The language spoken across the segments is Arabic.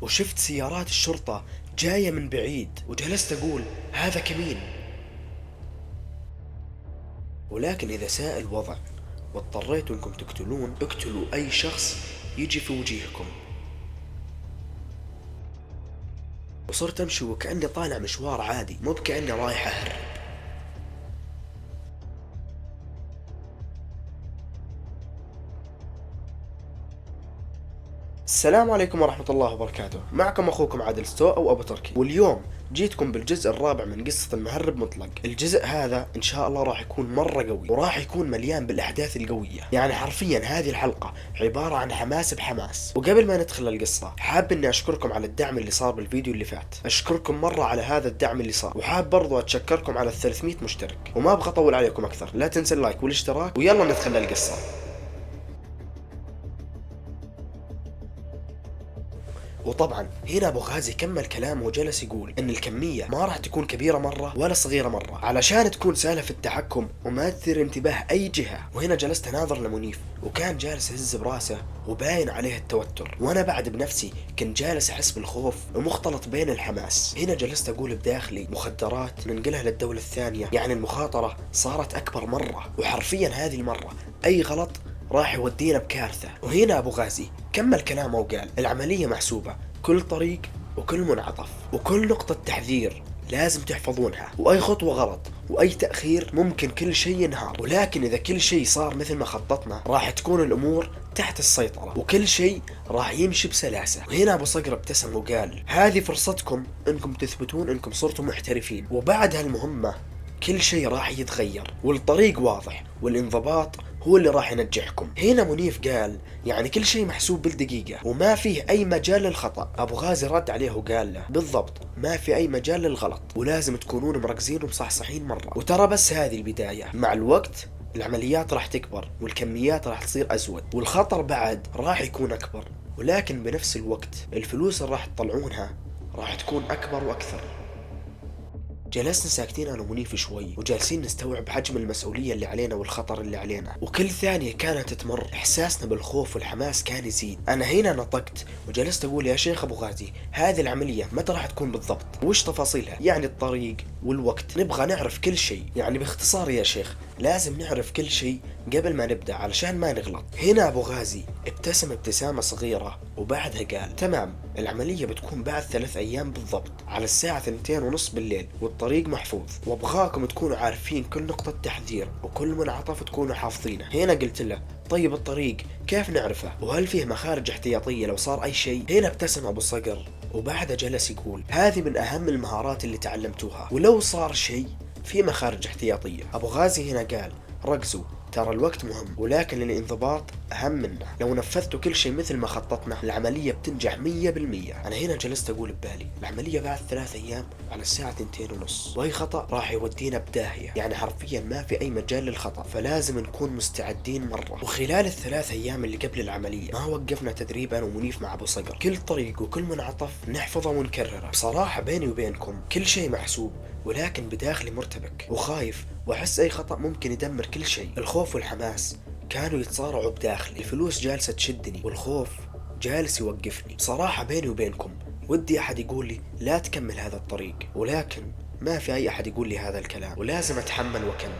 وشفت سيارات الشرطة جاية من بعيد، وجلست أقول هذا كمين. ولكن إذا ساء الوضع واضطريتوا أنكم تقتلون، اقتلوا أي شخص يجي في وجيهكم. وصرت أمشي وكأني طالع مشوار عادي، مو بكأني رايح أهرب. السلام عليكم ورحمة الله وبركاته، معكم أخوكم عادل ستو أو أبو تركي، واليوم جيتكم بالجزء الرابع من قصة المهرب مطلق. الجزء هذا إن شاء الله راح يكون مرة قوي، وراح يكون مليان بالأحداث القوية. يعني حرفيا هذه الحلقة عبارة عن حماس بحماس. وقبل ما ندخل القصة، حاب إني أشكركم على الدعم اللي صار بالفيديو اللي فات، أشكركم مرة على هذا الدعم اللي صار، وحاب برضو أتشكركم على 300 مشترك. وما أبغى أطول عليكم أكثر، لا تنسى اللايك والاشتراك، ويلا ندخل القصة. وطبعا هنا ابو غازي كمل كلامه وجلس يقول ان الكمية ما راح تكون كبيرة مرة ولا صغيرة مرة، علشان تكون سهلة في التحكم وما تثير انتباه اي جهة. وهنا جلست اناظر لمنيف، وكان جالس يهز براسه وباين عليه التوتر، وانا بعد بنفسي كنت جالس احس بالخوف ومختلط بين الحماس. هنا جلست اقول بداخلي مخدرات ننقلها للدولة الثانية، يعني المخاطرة صارت اكبر مرة، وحرفيا هذه المرة اي غلط راح يودينا بكارثة. وهنا أبو غازي كمل كلامه وقال العملية محسوبة، كل طريق وكل منعطف وكل نقطة تحذير لازم تحفظونها، وأي خطوة غلط وأي تأخير ممكن كل شيء ينهار. ولكن إذا كل شيء صار مثل ما خططنا راح تكون الأمور تحت السيطرة وكل شيء راح يمشي بسلاسة. وهنا أبو صقر ابتسم وقال هذه فرصتكم إنكم تثبتون إنكم صرتوا محترفين، وبعد هالمهمة كل شيء راح يتغير والطريق واضح والانضباط هو اللي راح ينجحكم. هنا منيف قال يعني كل شيء محسوب بالدقيقة وما فيه أي مجال للخطأ. أبو غازي رد عليه وقال له بالضبط، ما في أي مجال للغلط، ولازم تكونون مركزين ومصحصحين مرة. وترى بس هذه البداية، مع الوقت العمليات راح تكبر والكميات راح تصير أزود والخطر بعد راح يكون أكبر، ولكن بنفس الوقت الفلوس اللي راح تطلعونها راح تكون أكبر وأكثر. جلسنا ساكتين انا ومنيف شوي وجالسين نستوعب حجم المسؤولية اللي علينا والخطر اللي علينا، وكل ثانية كانت تمر احساسنا بالخوف والحماس كان يزيد. انا هنا نطقت وجلست اقول يا شيخ ابو غازي هذه العملية متى راح تكون بالضبط؟ وش تفاصيلها؟ يعني الطريق والوقت، نبغى نعرف كل شيء. يعني باختصار يا شيخ لازم نعرف كل شيء قبل ما نبدأ علشان ما نغلط. هنا ابو غازي ابتسم ابتسامة صغيرة وبعدها قال تمام، العملية بتكون بعد 3 أيام بالضبط على الساعة 2:30 بالليل، والطريق محفوظ، وابغاكم تكونوا عارفين كل نقطة تحذير وكل منعطف تكونوا حافظينه. هنا قلت له طيب الطريق كيف نعرفه؟ وهل فيه مخارج احتياطية لو صار أي شيء؟ هنا ابتسم أبو صقر وبعدها جلس يقول هذه من أهم المهارات اللي تعلمتوها، ولو صار شيء في مخارج احتياطية. أبو غازي هنا قال ركزوا، ترى الوقت مهم ولكن الانضباط أهم منه، لو نفذتوا كل شيء مثل ما خططنا العملية بتنجح 100%. أنا هنا جلست أقول ببالي العملية بعد 3 أيام على الساعة 2:30، وأي خطأ راح يودينا بداهية، يعني حرفيا ما في أي مجال للخطأ، فلازم نكون مستعدين مرة. وخلال ال3 أيام اللي قبل العملية ما وقفنا تدريب أنا ومنيف مع أبو صقر، كل طريق وكل منعطف نحفظه ونكرره. بصراحة بيني وبينكم كل شيء محسوب، ولكن بداخلي مرتبك وخايف واحس اي خطأ ممكن يدمر كل شيء. الخوف والحماس كانوا يتصارعوا بداخلي، الفلوس جالسة تشدني والخوف جالس يوقفني. بصراحة بيني وبينكم ودي احد يقول لي لا تكمل هذا الطريق، ولكن ما في اي احد يقول لي هذا الكلام، ولازم اتحمل واكمل.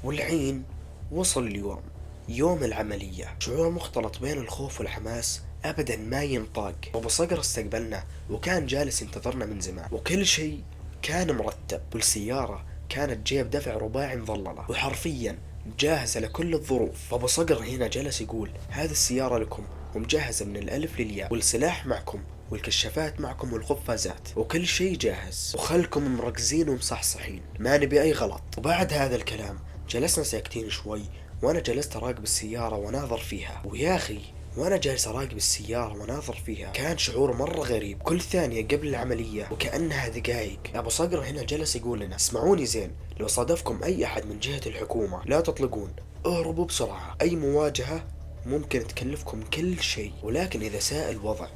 والحين وصل اليوم، يوم العملية. شعور مختلط بين الخوف والحماس ابدا ما ينطاق. ابو صقر استقبلنا وكان جالس ينتظرنا من زمان، وكل شيء كان مرتب، والسيارة كانت جيب دفع رباعي مظللة وحرفيا جاهزة لكل الظروف. ابو صقر هنا جلس يقول هذه السيارة لكم ومجهزة من الالف للياء، والسلاح معكم والكشافات معكم والقفازات وكل شيء جاهز، وخلكم مركزين ومصحصحين، ما نبي اي غلط. وبعد هذا الكلام جلسنا ساكتين شوي، وانا جلست اراقب السيارة وناظر فيها. ويا اخي وانا جالس اراقب السيارة وناظر فيها كان شعور مرة غريب، كل ثانية قبل العملية وكأنها دقايق. ابو صقر هنا جلس يقول لنا اسمعوني زين، لو صادفكم اي احد من جهة الحكومة لا تطلقون، اهربوا بسرعة، اي مواجهة ممكن تكلفكم كل شيء، ولكن اذا ساء الوضع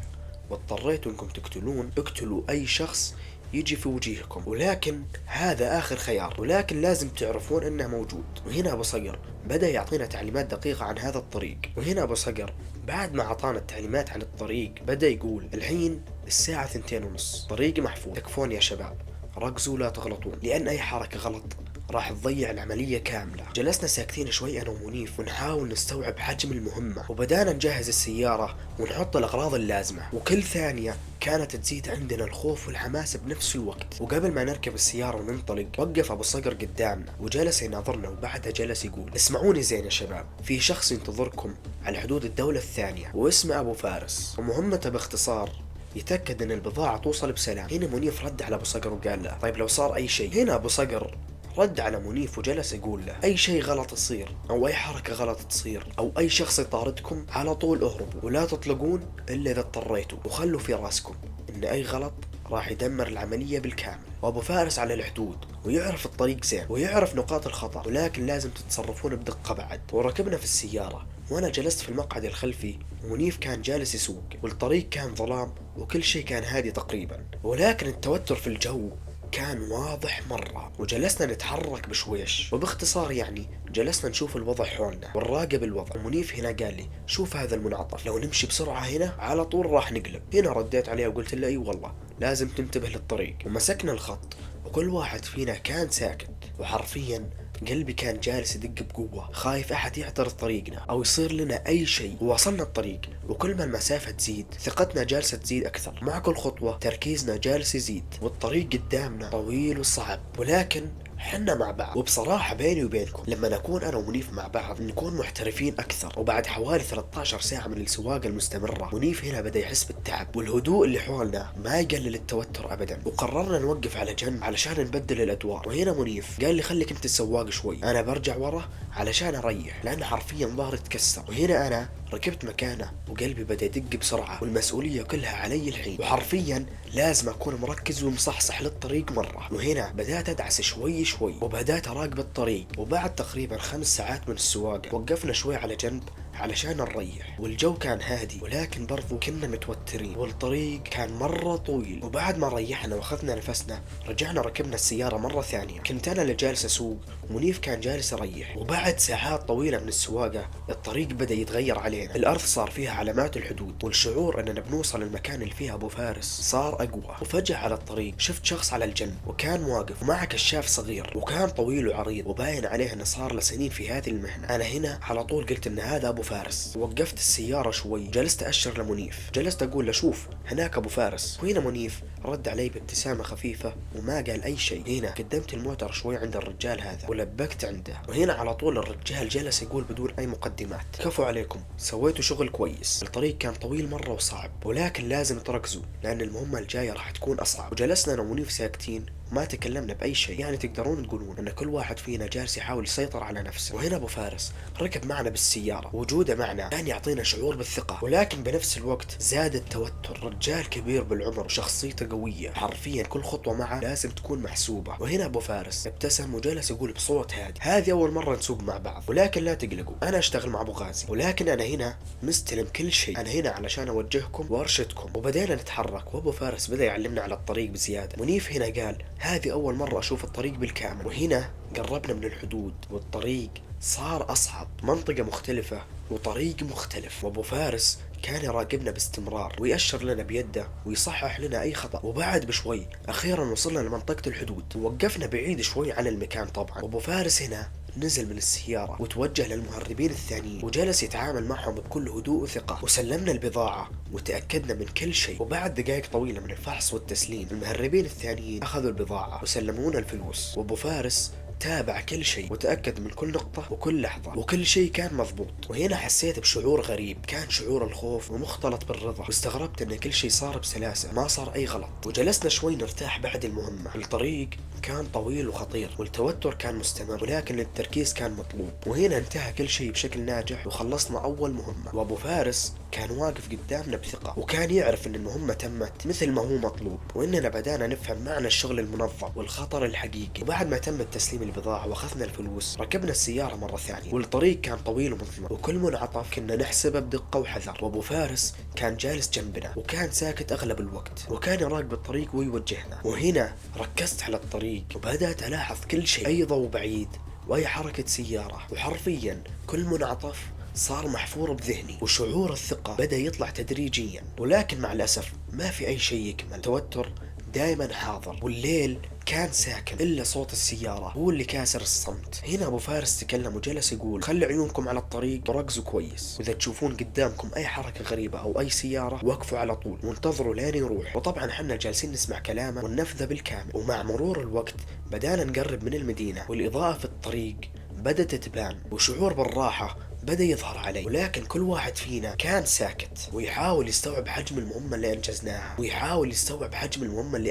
واضطريتوا انكم تقتلون، اقتلوا اي شخص يجي في وجيهكم، ولكن هذا آخر خيار، ولكن لازم تعرفون انه موجود. وهنا ابو صقر بدأ يعطينا تعليمات دقيقة عن هذا الطريق. وهنا ابو صقر بعد ما اعطانا التعليمات عن الطريق بدأ يقول الحين الساعة 2:30، طريق محفوظ، تكفون يا شباب، ركزوا لا تغلطون، لأن أي حركة غلط راح تضيع العملية كاملة. جلسنا ساكتين شوي أنا ومنيف ونحاول نستوعب حجم المهمة، وبدانا نجهز السيارة ونحط الأغراض اللازمة، وكل ثانية كانت تزيد عندنا الخوف والحماس بنفس الوقت. وقبل ما نركب السيارة وننطلق وقف أبو صقر قدامنا وجلس يناظرنا، وبعدها جلس يقول اسمعوني زين يا شباب، في شخص ينتظركم على حدود الدولة الثانية واسمه أبو فارس، ومهمته باختصار يتأكد ان البضاعة توصل بسلام. هنا منيف رد على ابو صقر وقال له طيب لو صار اي شيء. هنا ابو صقر رد على منيف وجلس يقول له اي شيء غلط يصير او اي حركة غلط تصير او اي شخص يطاردكم على طول اهربوا ولا تطلقون الا اذا اضطريتوا، وخلوا في راسكم ان اي غلط راح يدمر العملية بالكامل. وابو فارس على الحدود ويعرف الطريق زين ويعرف نقاط الخطر، ولكن لازم تتصرفون بدقة بعد. وركبنا في السيارة وانا جلست في المقعد الخلفي ومنيف كان جالس يسوق، والطريق كان ظلام وكل شيء كان هادي تقريبا، ولكن التوتر في الجو كان واضح مرة. وجلسنا نتحرك بشويش، وباختصار يعني جلسنا نشوف الوضع حولنا ونراقب الوضع. ومنيف هنا قال لي شوف هذا المنعطف، لو نمشي بسرعة هنا على طول راح نقلب. هنا رديت عليه وقلت له اي والله لازم تنتبه للطريق. ومسكنا الخط وكل واحد فينا كان ساكت، وحرفيا قلبي كان جالس يدق بقوة، خايف أحد يعترض طريقنا أو يصير لنا أي شيء. ووصلنا الطريق وكل ما المسافة تزيد ثقتنا جالسة تزيد أكثر، مع كل خطوة تركيزنا جالس يزيد، والطريق قدامنا طويل وصعب ولكن حنا مع بعض. وبصراحة بيني وبينكم لما نكون أنا ومنيف مع بعض نكون محترفين أكثر. وبعد حوالي 13 ساعة من السواقة المستمرة منيف هنا بدأ يحس بالتعب، والهدوء اللي حولنا ما يقلل التوتر أبدا. وقررنا نوقف على جنب علشان نبدل الأدوار. وهنا منيف قال لي خليك أنت السواق شوي، أنا برجع ورا علشان أريح لأن حرفيا ظهري تكسر. وهنا أنا ركبت مكانه وقلبي بدأ يدق بسرعة والمسؤولية كلها علي الحين، وحرفيا لازم أكون مركز ومصحصح للطريق مرة. وهنا بدأت أدعس شوي شوي وبدأت أراقب الطريق. وبعد تقريبا 5 ساعات من السواقة وقفنا شوي على جنب علشان نريح، والجو كان هادي ولكن برضو كنا متوترين والطريق كان مرة طويل. وبعد ما ريحنا واخذنا نفسنا رجعنا ركبنا السيارة مرة ثانية. كنت أنا اللي جالس أسوق ومنيف كان جالس يريح. وبعد ساعات طويلة من السواقة الطريق بدأ يتغير علينا، الأرض صار فيها علامات الحدود، والشعور أننا بنوصل المكان اللي فيها أبو فارس صار أقوى. وفجأة على الطريق شفت شخص على الجنب وكان واقف ومعه كشاف صغير، وكان طويل وعريض وباين عليه أنه صار له سنين في هذه المهنة. أنا هنا على طول قلت أن هذا أبو فارس. وقفت السيارة شوي جلست أشر لمنيف، جلست أقول له شوف هناك أبو فارس. وهنا منيف رد علي بابتسامة خفيفة وما قال أي شيء. هنا قدمت الموتر شوي عند الرجال هذا ولبكت عنده، وهنا على طول الرجال جلس يقول بدون أي مقدمات كفو عليكم سويتوا شغل كويس. الطريق كان طويل مرة وصعب ولكن لازم تركزوا لأن المهمة الجاية راح تكون أصعب. وجلسنا أنا ومنيف ساكتين ما تكلمنا بأي شيء، يعني تقدرون تقولون أن كل واحد فينا جالس يحاول يسيطر على نفسه. وهنا أبو فارس ركب معنا بالسيارة، وجوده معنا كان يعطينا شعور بالثقة ولكن بنفس الوقت زاد التوتر. رجال كبير بالعمر وشخصيته قوية، حرفيا كل خطوة معه لازم تكون محسوبة. وهنا أبو فارس ابتسم وجلس يقول بصوت هادي هذه أول مرة نسوق مع بعض ولكن لا تقلقوا أنا أشتغل مع أبو غازي، ولكن أنا هنا مستلم كل شيء، أنا هنا علشان أوجهكم وأرشدكم. وبدينا نتحرك وأبو فارس بدأ يعلمنا على الطريق بزيادة. منيف هنا قال هذه أول مرة أشوف الطريق بالكامل. وهنا قربنا من الحدود والطريق صار أصعب، منطقة مختلفة وطريق مختلف، وأبو فارس كان يراقبنا باستمرار ويأشر لنا بيده ويصحح لنا أي خطأ. وبعد بشوي أخيرا وصلنا لمنطقة الحدود ووقفنا بعيد شوي عن المكان طبعا. وأبو فارس هنا نزل من السيارة وتوجه للمهربين الثانيين وجلس يتعامل معهم بكل هدوء وثقة. وسلمنا البضاعة وتأكدنا من كل شيء، وبعد دقائق طويلة من الفحص والتسليم المهربين الثانيين أخذوا البضاعة وسلمونا الفلوس. وأبو فارس تابع كل شيء وتأكد من كل نقطة وكل لحظة وكل شيء كان مضبوط. وهنا حسيت بشعور غريب، كان شعور الخوف ومختلط بالرضا، واستغربت ان كل شيء صار بسلاسة ما صار اي غلط. وجلسنا شوي نرتاح بعد المهمة. الطريق كان طويل وخطير والتوتر كان مستمر ولكن التركيز كان مطلوب. وهنا انتهى كل شيء بشكل ناجح وخلصنا اول مهمة، وابو فارس كان واقف قدامنا بثقة وكان يعرف ان المهمة تمت مثل ما هو مطلوب، واننا بدانا نفهم معنى الشغل المنظم والخطر الحقيقي. وبعد ما تم التسليم البضاعة واخذنا الفلوس ركبنا السيارة مرة ثانية، والطريق كان طويل ومظلم وكل منعطف كنا نحسبه بدقة وحذر. وابو فارس كان جالس جنبنا وكان ساكت اغلب الوقت وكان يراقب الطريق ويوجهنا. وهنا ركزت على الطريق وبدأت الاحظ كل شيء، اي ضوء بعيد واي حركة سيارة، وحرفيا كل منعطف صار محفور بذهني، وشعور الثقة بدأ يطلع تدريجيا. ولكن مع الأسف ما في أي شيء يكمل، توتر دائما حاضر، والليل كان ساكن إلا صوت السيارة هو اللي كاسر الصمت. هنا أبو فارس تكلم وجلس يقول خلي عيونكم على الطريق وركزوا كويس، وإذا تشوفون قدامكم أي حركة غريبة أو أي سيارة وقفوا على طول وانتظروا لين يروح. وطبعا حنا جالسين نسمع كلامه وننفذه بالكامل. ومع مرور الوقت بدأنا نقرب من المدينة والإضاءة في الطريق بدأت تبان وشعور بالراحة بدأ يظهر علي. ولكن كل واحد فينا كان ساكت ويحاول يستوعب حجم المهمة اللي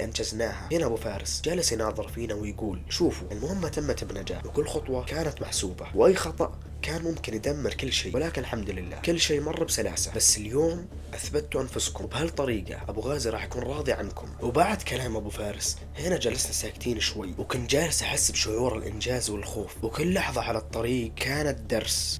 أنجزناها. هنا أبو فارس جلس يناظر فينا ويقول شوفوا المهمة تمت بنجاح وكل خطوة كانت محسوبة، وأي خطأ كان ممكن يدمر كل شيء، ولكن الحمد لله كل شيء مر بسلاسة. بس اليوم أثبتوا أنفسكم، وبهالطريقة أبو غازي راح يكون راضي عنكم. وبعد كلام أبو فارس هنا جلسنا ساكتين شوي، وكنت جالس أحس بشعور الإنجاز والخوف. وكل لحظة على الطريق كانت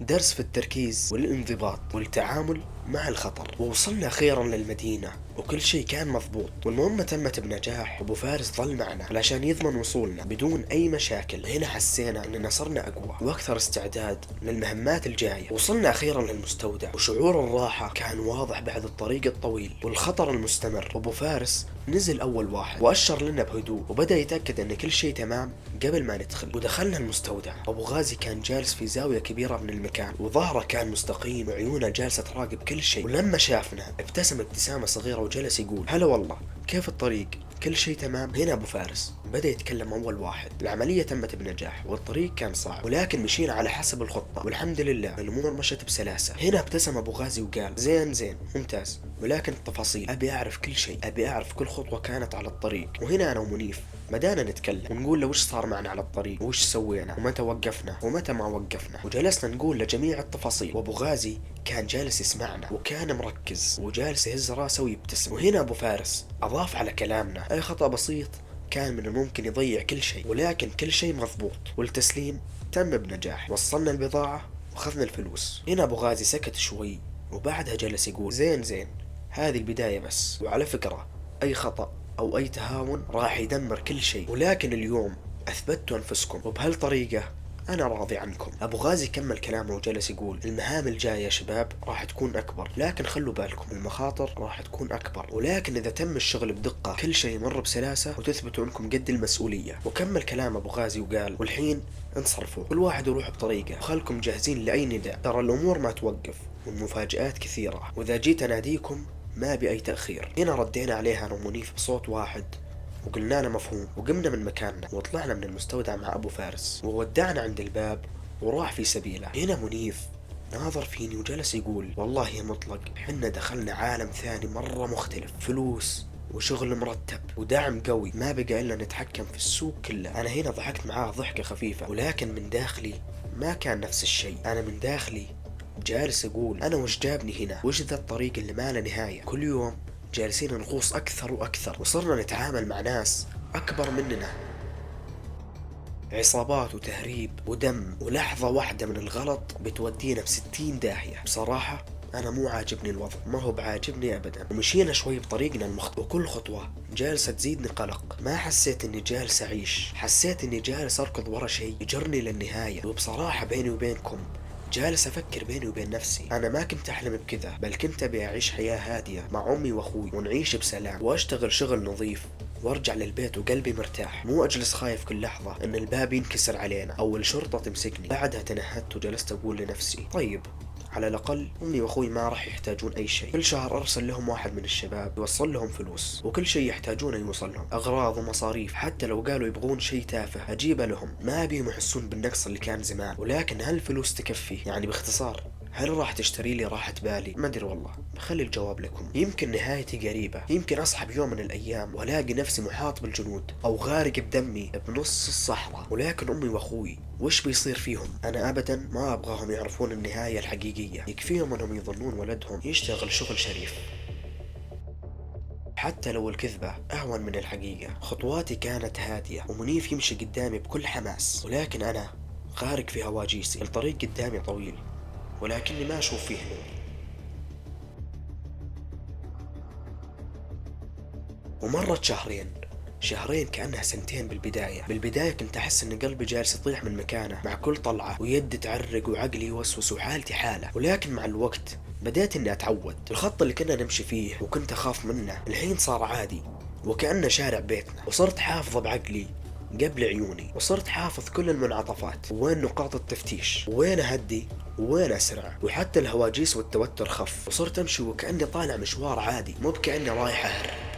درس في التركيز والانضباط والتعامل مع الخطر. ووصلنا أخيرا للمدينة وكل شيء كان مضبوط والمهمة تمت بنجاح. أبو فارس ظل معنا علشان يضمن وصولنا بدون أي مشاكل. هنا حسينا أننا صرنا أقوى وأكثر استعداد للمهمات الجاية. وصلنا أخيرا للمستودع وشعور الراحة كان واضح بعد الطريق الطويل والخطر المستمر. أبو فارس نزل أول واحد وأشر لنا بهدوء وبدأ يتأكد أن كل شيء تمام قبل ما ندخل. ودخلنا المستودع. أبو غازي كان جالس في زاوية كبيرة من المكان وظهره كان مستقيم وعيونه جالسة تراقب كل شيء. ولما شافنا ابتسم ابتسامة صغيرة وجلس يقول هلا والله كيف الطريق، كل شيء تمام؟ هنا أبو فارس بدأ يتكلم أول واحد. العملية تمت بنجاح والطريق كان صعب ولكن مشينا على حسب الخطة والحمد لله الأمور مشت بسلاسة. هنا ابتسم أبو غازي وقال زين ممتاز، ولكن التفاصيل أبي أعرف كل شيء، أبي أعرف كل خطوة كانت على الطريق. وهنا أنا ومنيف بدأنا نتكلم ونقول له وش صار معنا على الطريق وش سوينا ومتى وقفنا ومتى ما وقفنا، وجلسنا نقول لجميع التفاصيل. وأبو غازي كان جالس يسمعنا وكان مركز وجالس يهز راسه ويبتسم. وهنا أبو فارس أضاف على كلامنا أي خطأ بسيط كان من الممكن يضيع كل شيء، ولكن كل شيء مضبوط والتسليم تم بنجاح. وصلنا البضاعة واخذنا الفلوس. هنا أبو غازي سكت شوي وبعدها جلس يقول زين هذه البداية بس، وعلى فكرة أي خطأ أو أي تهاون راح يدمر كل شيء، ولكن اليوم أثبتوا أنفسكم وبهالطريقة أنا راضي عنكم. أبو غازي كمل كلامه وجلس يقول المهام الجاية يا شباب راح تكون أكبر، لكن خلوا بالكم المخاطر راح تكون أكبر، ولكن إذا تم الشغل بدقة كل شيء يمر بسلاسة وتثبتوا أنكم قد المسؤولية. وكمل كلام أبو غازي وقال والحين انصرفوا كل واحد يروح بطريقة وخلكم جاهزين لأي نداء، ترى الأمور ما توقف والمفاجآت كثيرة، وإذا جيت أناديكم ما بأي تأخير. هنا ردينا عليها أنا ومنيف بصوت واحد وقلنا له مفهوم، وقمنا من مكاننا وطلعنا من المستودع مع أبو فارس وودعنا عند الباب وراح في سبيله. هنا منيف ناظر فيني وجلس يقول والله يا مطلق حنا دخلنا عالم ثاني مرة مختلف، فلوس وشغل مرتب ودعم قوي، ما بقى إلا نتحكم في السوق كله. أنا هنا ضحكت معاه ضحكة خفيفة ولكن من داخلي ما كان نفس الشيء. أنا من داخلي جالس أقول أنا وش جابني هنا، وش ذا الطريق اللي ما له نهاية. كل يوم جالسين نغوص أكثر وأكثر وصرنا نتعامل مع ناس أكبر مننا، عصابات وتهريب ودم، ولحظة واحدة من الغلط بتودينا ب60 داهية. بصراحة أنا مو عاجبني الوضع، ما هو بعاجبني أبدا. ومشينا شوي بطريقنا المخطئ وكل خطوة جالسة تزيدني قلق. ما حسيت إني جالس أعيش، حسيت إني جالس أركض ورا شيء يجرني للنهاية. وبصراحة بيني وبينكم جالس أفكر بيني وبين نفسي أنا ما كنت أحلم بكذا، بل كنت أبي أعيش حياة هادية مع أمي وأخوي ونعيش بسلام وأشتغل شغل نظيف وارجع للبيت وقلبي مرتاح، مو أجلس خايف كل لحظة إن الباب ينكسر علينا أو الشرطة تمسكني. بعدها تنهدت وجلست أقول لنفسي طيب على الأقل أمي وأخوي ما راح يحتاجون أي شيء، كل شهر أرسل لهم واحد من الشباب يوصل لهم فلوس وكل شيء يحتاجونه يوصل لهم، أغراض ومصاريف، حتى لو قالوا يبغون شيء تافه أجيبه لهم، ما أبيهم يحسون بالنقص اللي كان زمان. ولكن هل الفلوس تكفي؟ يعني باختصار هل راح تشتري لي راحة بالي؟ ما أدري والله، بخلي الجواب لكم. يمكن نهايتي قريبة، يمكن أصحى بيوم من الأيام وألاقي نفسي محاط بالجنود أو غارق بدمي بنص الصحراء. ولكن أمي وأخوي وش بيصير فيهم؟ أنا أبدا ما أبغاهم يعرفون النهاية الحقيقية، يكفيهم أنهم يظنون ولدهم يشتغل شغل شريف. حتى لو الكذبة أهون من الحقيقة. خطواتي كانت هادية ومنيف يمشي قدامي بكل حماس، ولكن أنا غارق في هواجيسي. الطريق قدامي طويل ولكني ما أشوف فيه نور. ومرت شهرين كأنها سنتين. بالبداية كنت أحس إن قلبي جالس يطيح من مكانه مع كل طلعة، ويدي تعرق وعقلي يوسوس وحالتي حالة. ولكن مع الوقت بديت إني أتعود. الخط اللي كنا نمشي فيه وكنت أخاف منه الحين صار عادي وكأنه شارع بيتنا. وصرت حافظه بعقلي قبل عيوني، وصرت حافظ كل المنعطفات وين نقاط التفتيش وين أهدي وين أسرع، وحتى الهواجيس والتوتر خف. وصرت أمشي وكأني طالع مشوار عادي، مو بكأني رايح أهرب.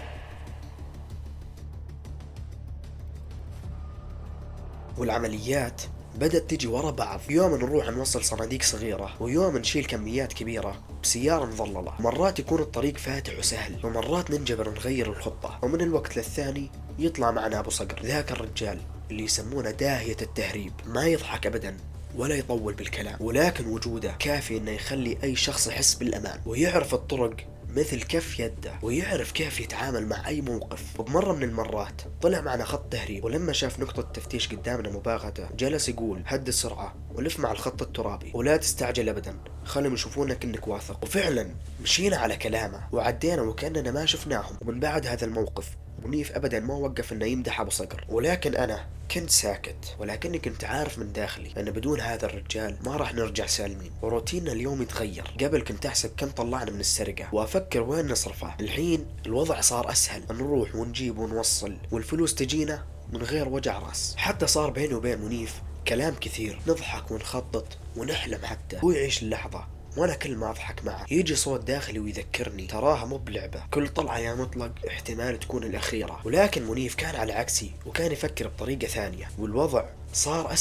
والعمليات بدأت تجي ورا بعض. يوم نروح نوصل صناديق صغيرة، ويوم نشيل كميات كبيرة بسيارة مظللة. مرات يكون الطريق فاتح وسهل، ومرات ننجبر نغير الخطة. ومن الوقت للثاني يطلع معنا أبو صقر، ذاك الرجال اللي يسمونه داهية التهريب. ما يضحك أبدا ولا يطول بالكلام، ولكن وجوده كافي انه يخلي اي شخص يحس بالامان، ويعرف الطرق مثل كف يده، ويعرف كيف يتعامل مع اي موقف. وبمرة من المرات طلع معنا خط تهريب، ولما شاف نقطة تفتيش قدامنا مباغتة جلس يقول هد السرعة ولف مع الخط الترابي ولا تستعجل ابدا، خلهم يشوفونك انك واثق. وفعلا مشينا على كلامه وعدينا وكأننا ما شفناهم. ومن بعد هذا الموقف منيف ابدا ما وقف انه يمدح ابو صقر، ولكن انا كنت ساكت، ولكني كنت عارف من داخلي ان بدون هذا الرجال ما راح نرجع سالمين. وروتيننا اليوم يتغير. قبل كنت احسب كم طلعنا من السرقة وافكر وين نصرفه، الحين الوضع صار اسهل، نروح ونجيب ونوصل والفلوس تجينا من غير وجع راس. حتى صار بيني وبين منيف كلام كثير، نضحك ونخطط ونحلم. حتى هو يعيش اللحظة وانا كل ما اضحك معه يجي صوت داخلي ويذكرني تراها مو بلعبة، كل طلعة يا مطلق احتمال تكون الاخيرة. ولكن منيف كان على عكسي وكان يفكر بطريقة ثانية، والوضع صار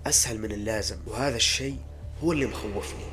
اسهل من اللازم، وهذا الشيء هو اللي مخوفني.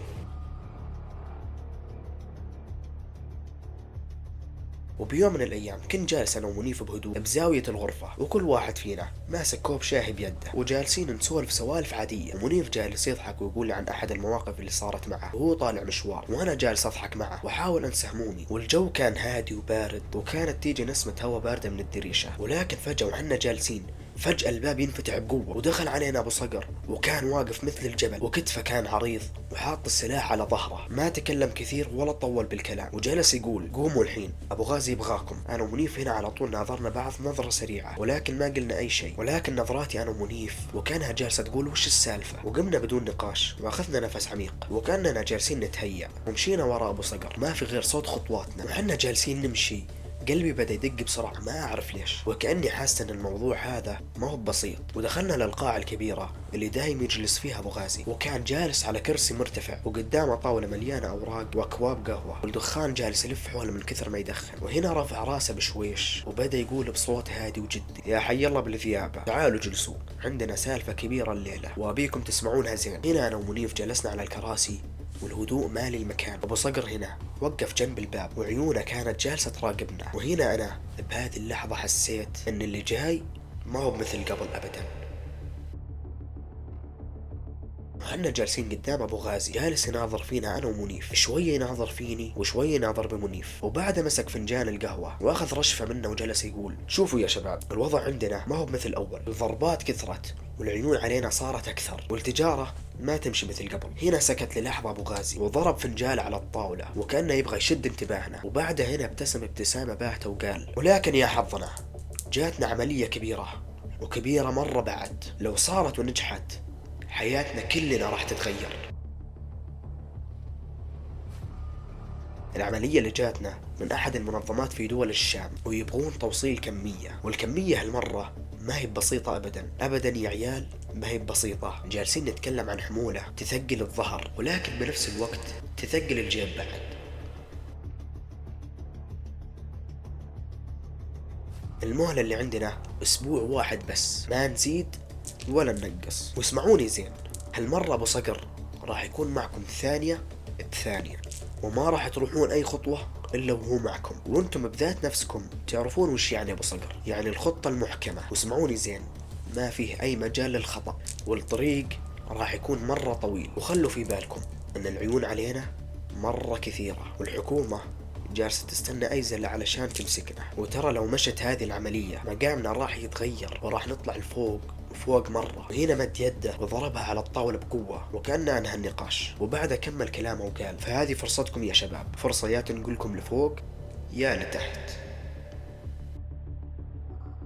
وبيوم من الايام كنت جالس انا ومنيف بهدوء بزاوية الغرفة، وكل واحد فينا ماسك كوب شاهي بيده وجالسين نسولف سوالف عادية. ومنيف جالس يضحك ويقول لي عن احد المواقف اللي صارت معه وهو طالع مشوار، وانا جالس اضحك معه واحاول انسى همومي. والجو كان هادي وبارد، وكانت تيجي نسمة هواء باردة من الدريشة. ولكن فجأة وحنا جالسين فجأة الباب ينفتح بقوة ودخل علينا أبو صقر، وكان واقف مثل الجبل وكتفه كان عريض وحاط السلاح على ظهره. ما تكلم كثير ولا طول بالكلام، وجلس يقول قوموا الحين أبو غازي يبغاكم. أنا ومنيف هنا على طول ناظرنا بعض نظرة سريعة، ولكن ما قلنا أي شيء. ولكن نظراتي أنا ومنيف وكانها جالسة تقول وش السالفة. وقمنا بدون نقاش وأخذنا نفس عميق وكأننا جالسين نتهيأ، ومشينا وراء أبو صقر. ما في غير صوت خطواتنا وحنا جالسين نمشي. قلبي بدأ يدق بسرعة ما أعرف ليش، وكأني حاسس أن الموضوع هذا ما هو بسيط. ودخلنا للقاعة الكبيرة اللي دايم يجلس فيها أبو غازي، وكان جالس على كرسي مرتفع وقدامه طاولة مليانة أوراق وأكواب قهوة، والدخان جالس يلف حوله من كثر ما يدخن. وهنا رفع راسه بشويش وبدأ يقول بصوت هادي وجدي يا حي الله بالثيابة، تعالوا جلسوا، عندنا سالفة كبيرة الليلة وأبيكم تسمعونها زين. هنا أنا ومنيف جلسنا على الكراسي والهدوء مالي المكان. أبو صقر هنا وقف جنب الباب وعيونه كانت جالسة تراقبنا. وهنا أنا بهذه اللحظة حسيت أن اللي جاي ما هو مثل قبل أبدا. وحنا جالسين قدام أبو غازي جالس يناظر فينا أنا ومنيف، شوية يناظر فيني وشوية يناظر بمنيف. وبعد مسك فنجان القهوة وأخذ رشفة منه وجلس يقول شوفوا يا شباب، الوضع عندنا ما هو مثل أول، الضربات كثرت والعيون علينا صارت أكثر والتجارة ما تمشي مثل قبل. هنا سكت للحظة أبو غازي وضرب فنجاله على الطاولة وكأنه يبغى يشد انتباهنا، وبعدها هنا ابتسم ابتسامة باهتة وقال ولكن يا حظنا جاتنا عملية كبيرة وكبيرة مرة بعد، لو صارت ونجحت حياتنا كلنا راح تتغير. العملية اللي جاتنا من أحد المنظمات في دول الشام، ويبغون توصيل كمية، والكمية هالمرة ما هي بسيطة أبدا يا عيال، ما هي بسيطة. جالسين نتكلم عن حمولة تثقل الظهر ولكن بنفس الوقت تثقل الجيب بعد. المهلة اللي عندنا أسبوع واحد بس، ما نزيد ولا ننقص. واسمعوني زين، هالمرة أبو صقر راح يكون معكم ثانية بثانية، وما راح تروحون أي خطوة إلا وهو معكم، وانتم بذات نفسكم تعرفون وش يعني أبو صقر، يعني الخطة المحكمة. واسمعوني زين، ما فيه أي مجال للخطأ، والطريق راح يكون مرة طويل. وخلوا في بالكم أن العيون علينا مرة كثيرة، والحكومة جالسة تستنى أي زلة علشان تمسكنا، وترى لو مشت هذه العملية مقامنا راح يتغير وراح نطلع لفوق وفوق مرة. وهنا مد يده وضربها على الطاولة بقوة وكأنه أنهى النقاش، وبعدها كمل كلامه وقال: فهذه فرصتكم يا شباب، فرصة يا تنقلكم لفوق يا لتحت.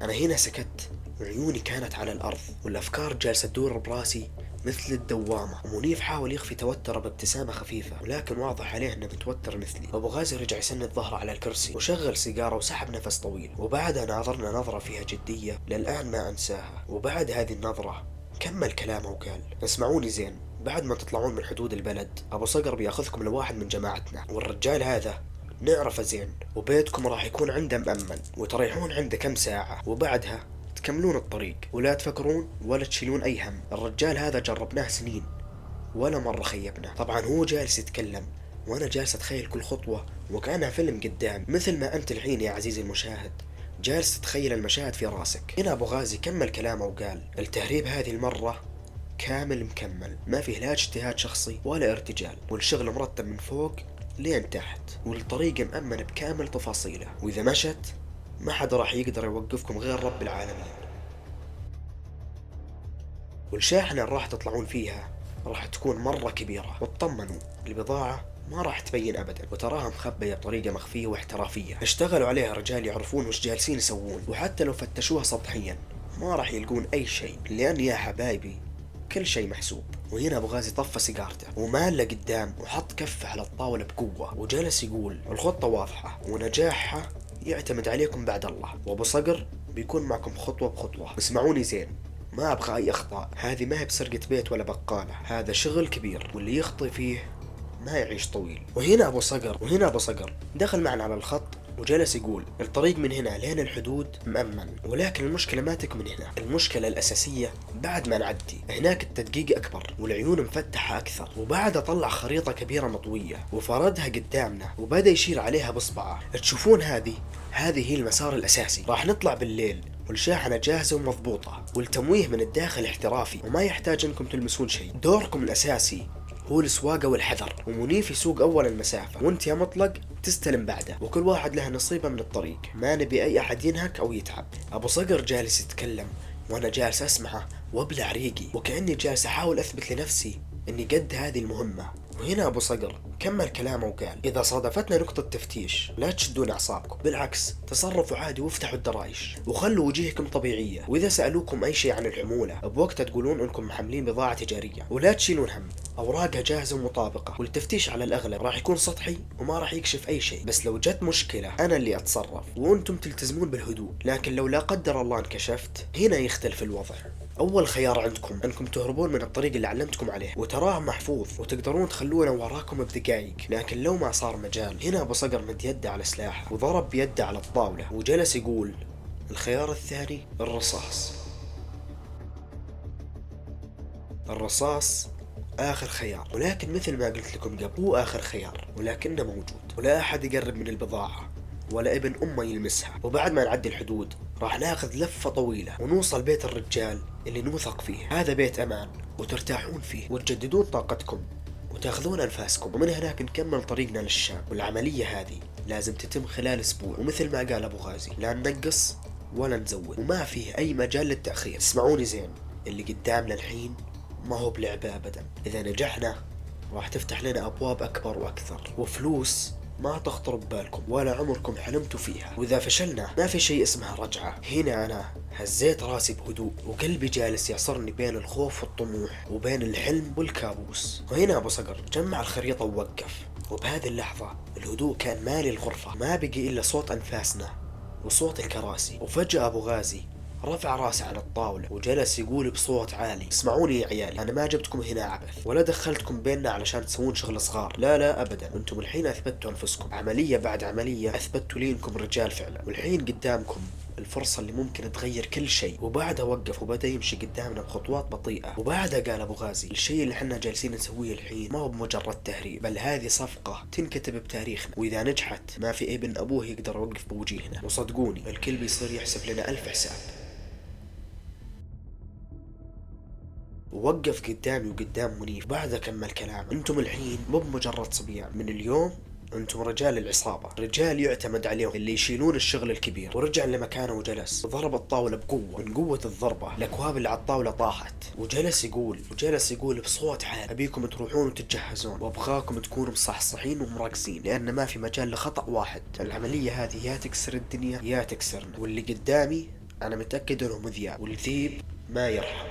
أنا هنا سكت وعيوني كانت على الأرض، والأفكار جالسة تدور براسي مثل الدوامة. ومنيف حاول يخفي توتره بابتسامة خفيفة، ولكن واضح عليه انه متوتر مثلي. ابو غازي رجع يسند ظهره على الكرسي وشغل سيجارة وسحب نفس طويل، وبعدها ناظرنا نظرة فيها جدية للآن ما أنساها. وبعد هذه النظرة كمل كلامه وقال: اسمعوني زين، بعد ما تطلعون من حدود البلد أبو صقر بياخذكم لواحد من جماعتنا، والرجال هذا نعرفه زين، وبيتكم راح يكون عنده مأمن، وتريحون عنده كم ساعة وبعدها تكملون الطريق، ولا تفكرون ولا تشيلون أي هم. الرجال هذا جربناه سنين ولا مرة خيبنا. طبعا هو جالس يتكلم وأنا جالس أتخيل كل خطوة وكأنها فيلم قدام، مثل ما أنت الحين يا عزيزي المشاهد جالس تتخيل المشاهد في راسك. هنا أبو غازي كمل كلامه وقال: التهريب هذه المرة كامل مكمل، ما فيه لا اجتهاد شخصي ولا ارتجال، والشغل مرتب من فوق لين تحت، والطريق مأمن بكامل تفاصيله، وإذا مشت ما حد راح يقدر يوقفكم غير رب العالمين. والشاحنة اللي راح تطلعون فيها راح تكون مرة كبيرة، واطمنوا البضاعة ما راح تبين أبدا، وتراها مخبية بطريقة مخفية واحترافية. اشتغلوا عليها رجال يعرفون وش جالسين يسوون، وحتى لو فتشوها سطحيا ما راح يلقون أي شيء، لأن يا حبايبي كل شيء محسوب. وهنا أبو غازي طفى سيجارته ومال لقدام وحط كفه على الطاولة بقوة، وجلس يقول: الخطة واضحة ونجاحها يعتمد عليكم بعد الله، وأبو صقر بيكون معكم خطوة بخطوة. اسمعوني زين، ما أبغى أي أخطاء، هذه ما هي بسرقة بيت ولا بقالة، هذا شغل كبير واللي يخطي فيه ما يعيش طويل. وهنا أبو صقر دخل معنا على الخط وجلس يقول: الطريق من هنا لين الحدود مأمن، ولكن المشكلة ما تكمن هنا، المشكلة الأساسية بعد ما نعدي هناك التدقيق أكبر والعيون مفتحة أكثر. وبعد طلع خريطة كبيرة مطوية وفردها قدامنا وبدأ يشير عليها بإصبعه: تشوفون هذه هي المسار الأساسي، راح نطلع بالليل والشاحنة جاهزة ومضبوطة، والتمويه من الداخل احترافي وما يحتاج انكم تلمسون شيء. دوركم الأساسي هو السواقة والحذر، ومنيف يسوق أول المسافة وانت يا مطلق تستلم بعده، وكل واحد له نصيبه من الطريق، ما نبي أي أحد ينهك أو يتعب. أبو صقر جالس يتكلم وأنا جالس أسمعه وابلع ريقي، وكأني جالس أحاول أثبت لنفسي إني قد هذه المهمة. وهنا أبو صقر كمل كلامه وقال: إذا صادفتنا نقطة تفتيش لا تشدون أعصابكم، بالعكس تصرفوا عادي وافتحوا الدرايش وخلوا وجيهكم طبيعية، وإذا سألوكم أي شيء عن الحمولة بوقتها تقولون أنكم محملين بضاعة تجارية، ولا تشيلون هم، أوراقها جاهزة ومطابقة، والتفتيش على الأغلب راح يكون سطحي وما راح يكشف أي شيء، بس لو جت مشكلة أنا اللي أتصرف وأنتم تلتزمون بالهدوء، لكن لو لا قدر الله انكشفت هنا يختلف الوضع. أول خيار عندكم أنكم تهربون من الطريق اللي علمتكم عليه، وتراه محفوظ وتقدرون تخلونه وراكم بدقايق، لكن لو ما صار مجال. هنا أبو صقر مد يده على سلاحه وضرب بيده على الطاولة وجلس يقول: الخيار الثاني الرصاص. الرصاص آخر خيار، ولكن مثل ما قلت لكم قبل هو آخر خيار ولكنه موجود، ولا أحد يقرب من البضاعة ولا ابن أمه يلمسها. وبعد ما نعدي الحدود راح ناخذ لفة طويلة ونوصل بيت الرجال اللي نوثق فيه، هذا بيت أمان وترتاحون فيه وتجددون طاقتكم وتاخذون أنفاسكم، ومن هناك نكمل طريقنا للشام. والعملية هذه لازم تتم خلال أسبوع، ومثل ما قال أبو غازي لا ننقص ولا نزود، وما فيه أي مجال للتأخير. اسمعوني زين، اللي قدامنا الحين ما هو بلعبة أبدا، إذا نجحنا راح تفتح لنا أبواب أكبر وأكثر وفلوس ما تخطر ببالكم ولا عمركم حلمتوا فيها، وإذا فشلنا ما في شيء اسمها رجعة. هنا أنا هزيت راسي بهدوء وقلبي جالس يعصرني بين الخوف والطموح وبين الحلم والكابوس. وهنا أبو صقر جمع الخريطة ووقف، وبهذه اللحظة الهدوء كان مالي الغرفة، ما بقي إلا صوت أنفاسنا وصوت الكراسي. وفجأة أبو غازي رفع راسه عن الطاولة وجلس يقول بصوت عالي: اسمعوني يا عيال، أنا ما جبتكم هنا عبث ولا دخلتكم بيننا علشان تسوون شغل صغار، لا أبدا، أنتم الحين أثبتوا أنفسكم عملية بعد عملية، أثبتوا لي إنكم رجال فعلا، والحين قدامكم الفرصة اللي ممكن تغير كل شيء. وبعدها وقف وبدأ يمشي قدامنا بخطوات بطيئة، وبعدها قال أبو غازي: الشيء اللي حنا جالسين نسويه الحين ما هو بمجرد تهريب، بل هذه صفقة تنكتب بتاريخنا، وإذا نجحت ما في ابن أبوه يقدر يوقف بوجيهنا، وصدقوني الكل بيصير يحسب لنا 1000 حساب. ووقف قدامي وقدام منيف، بعدها كمل كلام: انتم الحين مو بمجرد صبيان، من اليوم انتم رجال العصابة، رجال يعتمد عليهم اللي يشيلون الشغل الكبير. ورجع لمكانه وجلس وضرب الطاولة بقوة. من قوة الضربة الاكواب اللي على الطاولة طاحت. وجلس يقول بصوت عالي: ابيكم تروحون وتتجهزون، وابغاكم تكونوا مصحصحين ومركزين، لان ما في مجال لخطأ واحد. العملية هذه يا تكسر الدنيا يا تكسرنا، واللي قدامي انا متأكد انه مذياب، والذيب ما يرحم.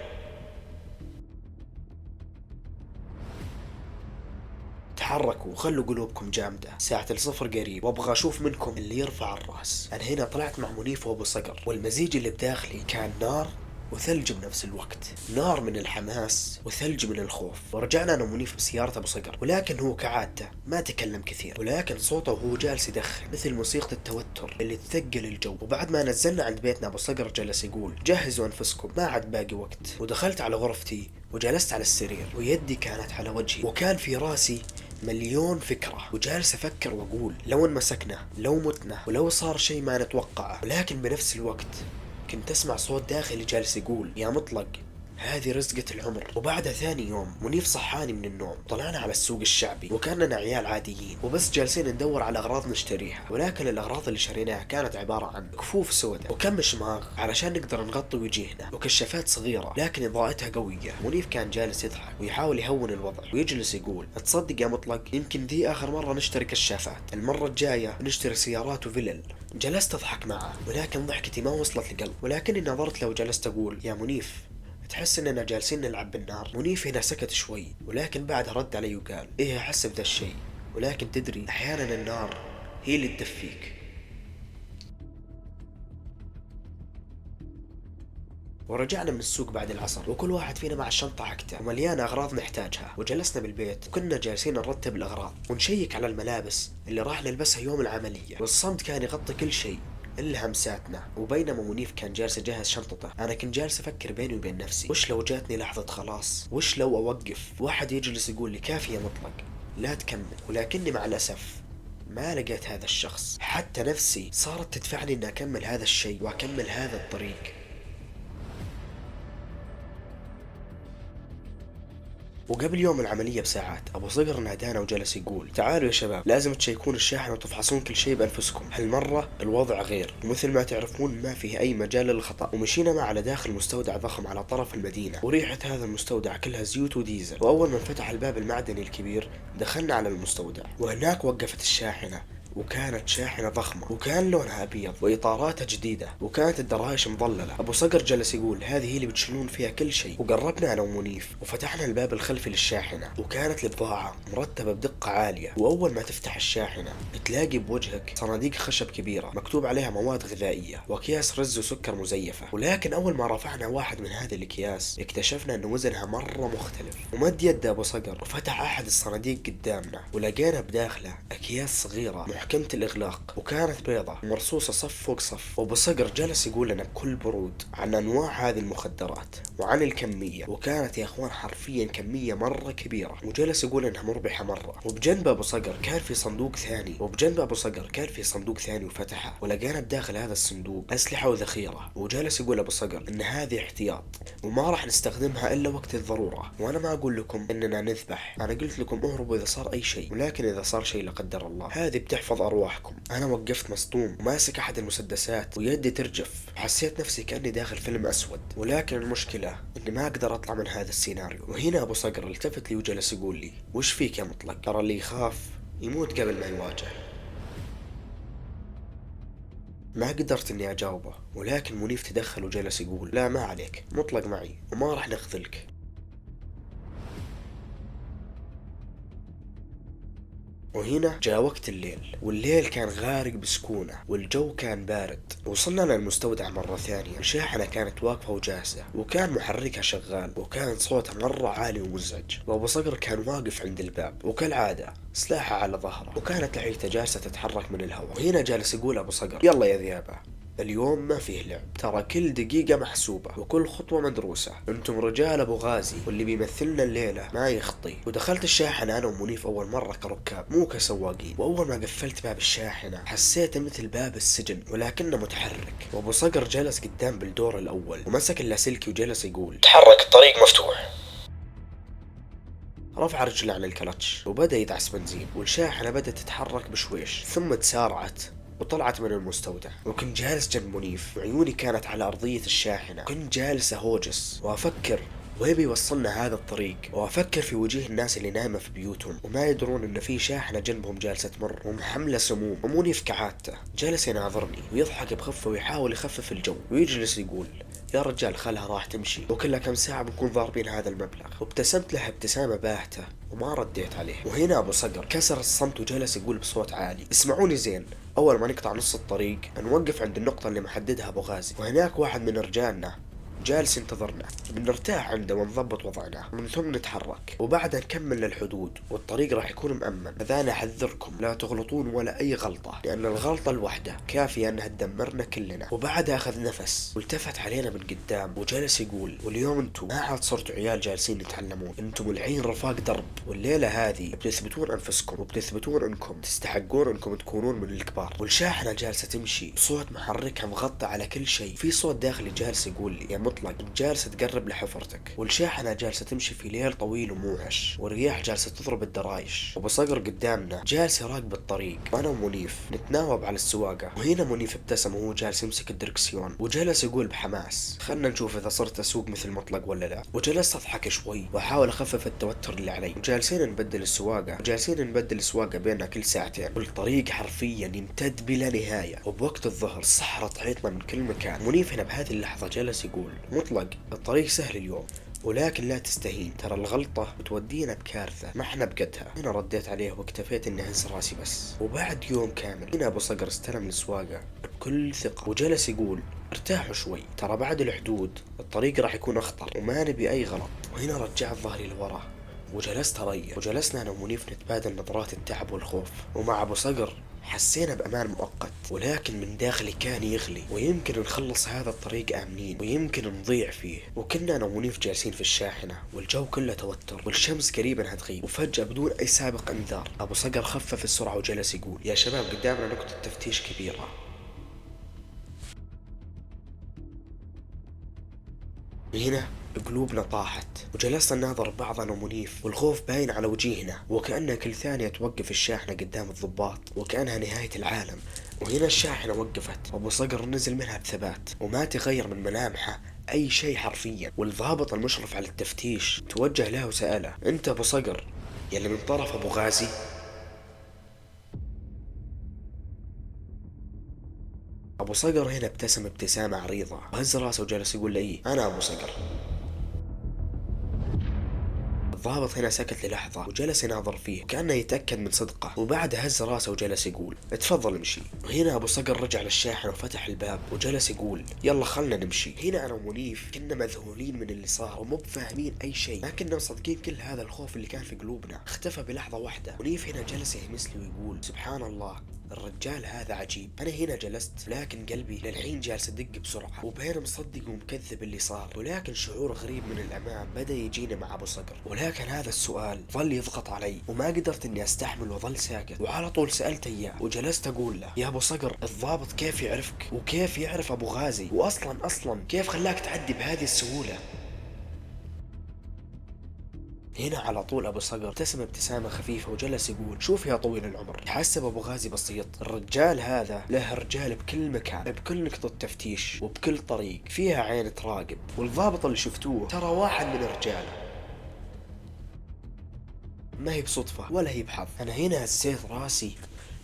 تحركوا وخلوا قلوبكم جامدة، ساعة الصفر قريب، وابغى اشوف منكم اللي يرفع الراس. انا هنا طلعت مع منيف وابو صقر، والمزيج اللي بداخلي كان نار وثلج بنفس الوقت. نار من الحماس وثلج من الخوف. ورجعنا انا ومنيف بسيارة ابو صقر، ولكن هو كعادته ما تكلم كثير، ولكن صوته وهو جالس يدخن مثل موسيقى التوتر اللي تثقل الجو. وبعد ما نزلنا عند بيتنا ابو صقر جلس يقول: جهزوا انفسكم ما عاد باقي وقت. ودخلت على غرفتي وجلست على السرير، ويدي كانت على وجهي، وكان في راسي مليون فكرة، وجالس أفكر وأقول: لو انمسكنا، لو متنا، ولو صار شيء ما نتوقعه. ولكن بنفس الوقت كنت أسمع صوت داخلي جالس يقول: يا مطلق، هذه رزقة العمر. وبعدها ثاني يوم منيف صحاني من النوم. طلعنا على السوق الشعبي، وكاننا عيال عاديين وبس جالسين ندور على أغراض نشتريها. ولكن الأغراض اللي شريناها كانت عبارة عن كفوف سوداء وكم شماغ علشان نقدر نغطي وجهنا، وكشافات صغيرة لكن إضاءتها قوية. منيف كان جالس يضحك ويحاول يهون الوضع، ويجلس يقول: تصدق يا مطلق، يمكن دي آخر مرة نشتري كشافات، المرة الجاية نشتري سيارات وفلل. جلست أضحك معه، ولكن ضحكتي ما وصلت لقلب. ولكني نظرت له وجلست أقول: يا منيف، تحس اننا جالسين نلعب بالنار؟ منيف هنا سكت شوي، ولكن بعدها رد علي وقال: ايه احس بذا الشيء، ولكن تدري احيانا النار هي اللي تدفيك. ورجعنا من السوق بعد العصر، وكل واحد فينا مع الشنطة حقته ومليانة أغراض نحتاجها. وجلسنا بالبيت وكنا جالسين نرتب الأغراض ونشيك على الملابس اللي راح نلبسها يوم العملية. والصمت كان يغطي كل شيء إلا همساتنا. وبينما منيف كان جالس يجهز شنطته، أنا كنت جالس أفكر بيني وبين نفسي: وش لو جاتني لحظة خلاص؟ وش لو أوقف؟ واحد يجلس يقول لي: كافي يا مطلق، لا تكمل. ولكني مع الأسف ما لقيت هذا الشخص. حتى نفسي صارت تدفعني إني أكمل هذا الشيء وأكمل هذا الطريق. وقبل يوم العملية بساعات أبو صقر نادانا وجلس يقول: تعالوا يا شباب، لازم تشيكون الشاحن وتفحصون كل شيء بأنفسكم، هالمرة الوضع غير، ومثل ما تعرفون ما فيه أي مجال للخطأ. ومشينا مع على داخل مستودع ضخم على طرف المدينة، وريحة هذا المستودع كلها زيوت وديزل. وأول ما فتح الباب المعدني الكبير دخلنا على المستودع، وهناك وقفت الشاحنة، وكانت شاحنة ضخمة، وكان لونها أبيض وإطاراتها جديدة، وكانت الدرايش مظللة. أبو صقر جلس يقول: هذه هي اللي بتشيلون فيها كل شيء. وقربنا أنا ومنيف وفتحنا الباب الخلفي للشاحنة، وكانت البضاعة مرتبة بدقة عالية. وأول ما تفتح الشاحنة تلاقي بوجهك صناديق خشب كبيرة مكتوب عليها مواد غذائية وأكياس رز وسكر مزيفة. ولكن أول ما رفعنا واحد من هذه الأكياس اكتشفنا أن وزنها مرة مختلف. ومد يد أبو صقر وفتح أحد الصناديق قدامنا، ولقينا بداخله أكياس صغيرة محكمة الإغلاق، وكانت بيضة مرصوصة صف فوق صف. وأبو صقر جلس يقول لنا بكل برود عن أنواع هذه المخدرات وعن الكمية، وكانت يا أخوان حرفيا كمية مرة كبيرة، وجلس يقول إنها مربحة مرة. وبجنب أبو صقر كان في صندوق ثاني وفتحه، ولقينا بداخل هذا الصندوق أسلحة وذخيرة. وجلس يقول أبو صقر إن هذه احتياط وما راح نستخدمها إلا وقت الضرورة. وأنا ما أقول لكم إننا نذبح، أنا قلت لكم اهربوا إذا صار أي شيء، ولكن إذا صار شيء لا قدر الله هذه بتحفظ أرواحكم. أنا وقفت مصدوم وماسك أحد المسدسات ويدي ترجف، حسيت نفسي كأني داخل فيلم أسود. ولكن المشكلة إني ما أقدر أطلع من هذا السيناريو. وهنا أبو صقر التفت لي وجلس يقول لي: وش فيك يا مطلق؟ ترى اللي يخاف يموت قبل ما يواجه. ما قدرت إني أجاوبه، ولكن منيف تدخل وجلس يقول: لا ما عليك، مطلق معي وما راح نخذلك. وهنا جاء وقت الليل، والليل كان غارق بسكونة والجو كان بارد. وصلنا للمستودع مرة ثانية، الشاحنة كانت واقفة وجاهزة، وكان محركها شغال، وكان صوتها مرة عالي ومزعج. وأبو صقر كان واقف عند الباب وكالعادة سلاحه على ظهره، وكانت لحيته جالسة تتحرك من الهواء. وهنا جالس يقول أبو صقر: يلا يا ذيابة، اليوم ما فيه لعب، ترى كل دقيقة محسوبة وكل خطوة مدروسة، انتم رجال ابو غازي واللي بيمثلنا الليلة ما يخطي. ودخلت الشاحنة انا ومنيف اول مرة كركاب مو كسواقين، واول ما قفلت باب الشاحنة حسيت مثل باب السجن ولكنه متحرك. وابو صقر جلس قدام بالدور الاول ومسك اللاسلكي وجلس يقول: تحرك، الطريق مفتوح. رفع رجله عن الكلتش وبدأ يدعس بنزين، والشاحنة بدأت تتحرك بشويش ثم تسارعت وطلعت من المستودع. وكنت جالس جنب منيف وعيوني كانت على أرضية الشاحنة، كنت جالس أهوجس وأفكر وين بيوصلنا هذا الطريق، وأفكر في وجوه الناس اللي نايمة في بيوتهم وما يدرون إن في شاحنة جنبهم جالسة تمر ومحملة سموم. ومنيف كعادته جالس يناظرني ويضحك بخفة ويحاول يخفف الجو ويجلس يقول يا رجال خلها راح تمشي وكلها كم ساعة بنكون ضاربين هذا المبلغ. وابتسمت له ابتسامة باهتة وما رديت عليه. وهنا أبو صقر كسر الصمت وجلس يقول بصوت عالي اسمعوني زين، أول ما نقطع نص الطريق نوقف عند النقطة اللي محددها أبو غازي، وهناك واحد من رجالنا جالس ينتظرنا، بنرتاح عنده ونضبط وضعنا ومن ثم نتحرك وبعدها نكمل للحدود والطريق راح يكون مأمن. فذا أنا أحذركم لا تغلطون ولا أي غلطة، لأن الغلطة الواحدة كافية أنها تدمرنا كلنا. وبعدها أخذ نفس والتفت علينا من قدام وجلس يقول واليوم انتم ما عاد صرتوا عيال جالسين يتعلمون، انتم الحين رفاق درب، والليلة هذه بتثبتون أنفسكم وبتثبتون أنكم تستحقون أنكم تكونون من الكبار. والشاحنة جالسة تمشي بصوت محركها مغطى على كل شيء، في صوت داخلي جالس يقول لي يا مطلق جالسة تقرب لحفرتك. والشاحنة جالسة تمشي في ليل طويل وموحش والرياح جالسة تضرب الدرايش، وأبو صقر قدامنا جالس يراقب الطريق وأنا ومنيف نتناوب على السواقة. وهنا منيف ابتسم وهو جالس يمسك الدركسيون وجلس يقول بحماس خلنا نشوف إذا صرت أسوق مثل مطلق ولا لا. وجلست أضحك شوي وأحاول أخفف التوتر اللي علي، وجالسين نبدل السواقة وجالسين نبدل السواقة بيننا كل ساعتين، والطريق حرفيا يمتد بلا نهاية. وبوقت الظهر الصحراء تحيطنا من كل مكان. منيف هنا بهذه اللحظة جلس يقول مطلق الطريق سهل اليوم ولكن لا تستهين، ترى الغلطة بتودينا بكارثة ما احنا بقدها. هنا رديت عليه واكتفيت اني اهز راسي بس. وبعد يوم كامل هنا ابو صقر استلم السواقة بكل ثقة وجلس يقول ارتاحوا شوي، ترى بعد الحدود الطريق راح يكون اخطر وما نبي اي غلط. وهنا رجعت ظهري لورا وجلست اريح، وجلسنا انا ومنيف نتبادل نظرات التعب والخوف. ومع ابو صقر حسينا بأمان مؤقت ولكن من داخلي كان يغلي، ويمكن نخلص هذا الطريق آمنين ويمكن نضيع فيه. وكنا أنا ومنيف جالسين في الشاحنة والجو كله توتر والشمس قريبا هتغيب، وفجأة بدون أي سابق إنذار أبو صقر خفف السرعة وجلس يقول يا شباب قدامنا نقطة تفتيش كبيرة. هنا قلوبنا طاحت وجلسنا نناظر بعض انا ومنيف والخوف باين على وجيهنا، وكأن كل ثانية توقف الشاحنة قدام الضباط وكأنها نهاية العالم. وهنا الشاحنة وقفت وابو صقر نزل منها بثبات وما تغير من ملامحه اي شيء حرفيا. والضابط المشرف على التفتيش توجه له وسأله انت ابو صقر يلي من طرف ابو غازي؟ ابو صقر هنا ابتسم ابتسامة عريضة وهز راسه وجلس يقول لي انا ابو صقر. الضابط هنا سكت للحظة وجلس يناظر فيه وكأنه يتأكد من صدقه، وبعدها هز راسه وجلس يقول اتفضل امشي. وهنا ابو صقر رجع للشاحنة وفتح الباب وجلس يقول يلا خلنا نمشي. هنا انا ومنيف كنا مذهولين من اللي صار ومو بفاهمين اي شيء، ما كنا مصدقين كل هذا الخوف اللي كان في قلوبنا اختفى بلحظة واحدة. منيف هنا جلس يهمس لي ويقول سبحان الله الرجال هذا عجيب. انا هنا جلست لكن قلبي للحين جالس يدق بسرعة وبين مصدق ومكذب اللي صار، ولكن شعور غريب من الأمان بدأ يجيني مع ابو صقر. ولكن هذا السؤال ظل يضغط علي وما قدرت اني استحمل وظل ساكت، وعلى طول سألته اياه وجلست اقول له يا ابو صقر الضابط كيف يعرفك وكيف يعرف ابو غازي، واصلا كيف خلاك تعدي بهذه السهولة؟ هنا على طول ابو صقر ابتسم ابتسامة خفيفة وجلس يقول شوف يا طويل العمر حسب ابو غازي بسيط، الرجال هذا له رجال بكل مكان بكل نقطة تفتيش وبكل طريق فيها عين تراقب، والضابط اللي شفتوه ترى واحد من رجاله ما هي بصدفة ولا هي بحظ. انا هنا هزيت راسي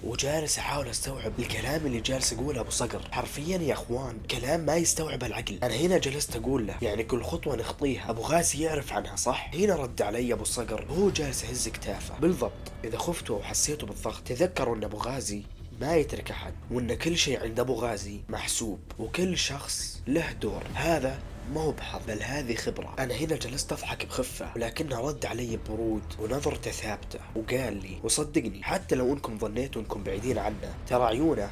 وجالس احاول استوعب الكلام اللي جالس يقوله ابو صقر، حرفيا يا اخوان كلام ما يستوعب العقل. انا هنا جلست اقول له يعني كل خطوة نخطيها ابو غازي يعرف عنها صح؟ هنا رد علي ابو صقر وهو جالس يهز كتافه بالضبط اذا خفتوا او حسيتوا بالضغط تذكروا ان ابو غازي ما يترك احد، وان كل شيء عند ابو غازي محسوب وكل شخص له دور، هذا ما هو بحظ بل هذه خبرة. أنا هنا جلست أضحك بخفة ولكنه رد علي ببرود ونظرته ثابتة وقال لي وصدقني حتى لو أنكم ظنيتوا أنكم بعيدين عنه ترى عيونه